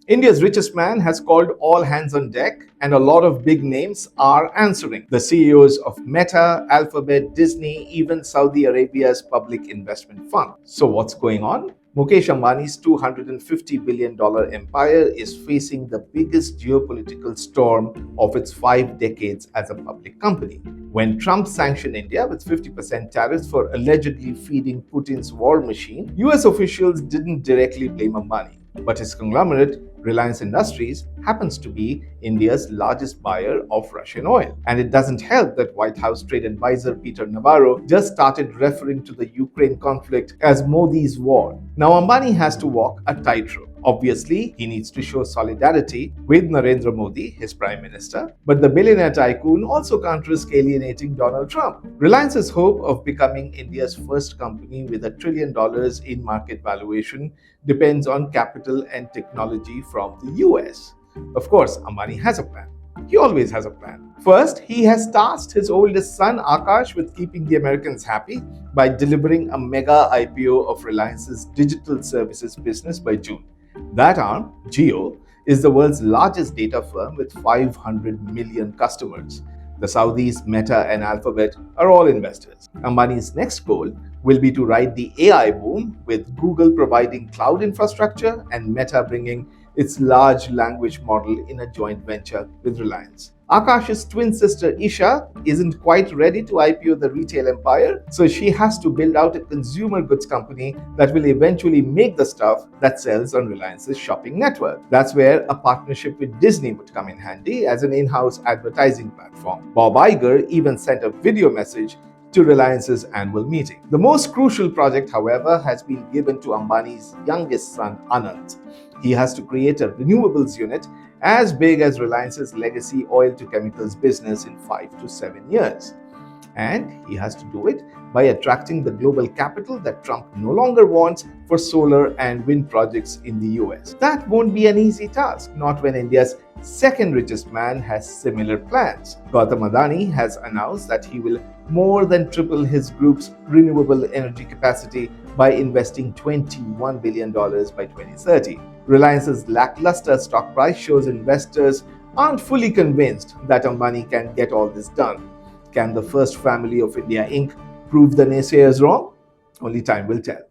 India's richest man has called all hands on deck, and a lot of big names are answering. The CEOs of Meta, Alphabet, Disney, even Saudi Arabia's public investment fund. So, what's going on? Mukesh Ambani's $250 billion empire is facing the biggest geopolitical storm of its 5 decades as a public company. When Trump sanctioned India with 50% tariffs for allegedly feeding Putin's war machine, US officials didn't directly blame Ambani. But his conglomerate, Reliance Industries, happens to be India's largest buyer of Russian oil. And it doesn't help that White House trade advisor Peter Navarro just started referring to the Ukraine conflict as Modi's war. Now Ambani has to walk a tightrope. Obviously, he needs to show solidarity with Narendra Modi, his prime minister, but the billionaire tycoon also can't risk alienating Donald Trump. Reliance's hope of becoming India's first company with $1 trillion in market valuation depends on capital and technology from the US. Of course, Ambani has a plan. He always has a plan. First, he has tasked his oldest son Akash with keeping the Americans happy by delivering a mega IPO of Reliance's digital services business by June. That arm, Jio, is the world's largest data firm with 500 million customers. The Saudis, Meta, and Alphabet are all investors. Ambani's next goal will be to ride the AI boom, with Google providing cloud infrastructure and Meta bringing its large language model in a joint venture with Reliance. Akash's twin sister Isha isn't quite ready to IPO the retail empire, so she has to build out a consumer goods company that will eventually make the stuff that sells on Reliance's shopping network. That's where a partnership with Disney would come in handy as an in-house advertising platform. Bob Iger even sent a video message to Reliance's annual meeting. The most crucial project, however, has been given to Ambani's youngest son, Anand. He has to create a renewables unit as big as Reliance's legacy oil to chemicals business in 5 to 7 years. And he has to do it by attracting the global capital that Trump no longer wants for solar and wind projects in the US. That won't be an easy task, not when India's second richest man has similar plans. Gautam Adani has announced that he will more than triple his group's renewable energy capacity by investing $21 billion by 2030. Reliance's lackluster stock price shows investors aren't fully convinced that Ambani can get all this done. Can the First Family of India Inc. prove the naysayers wrong? Only time will tell.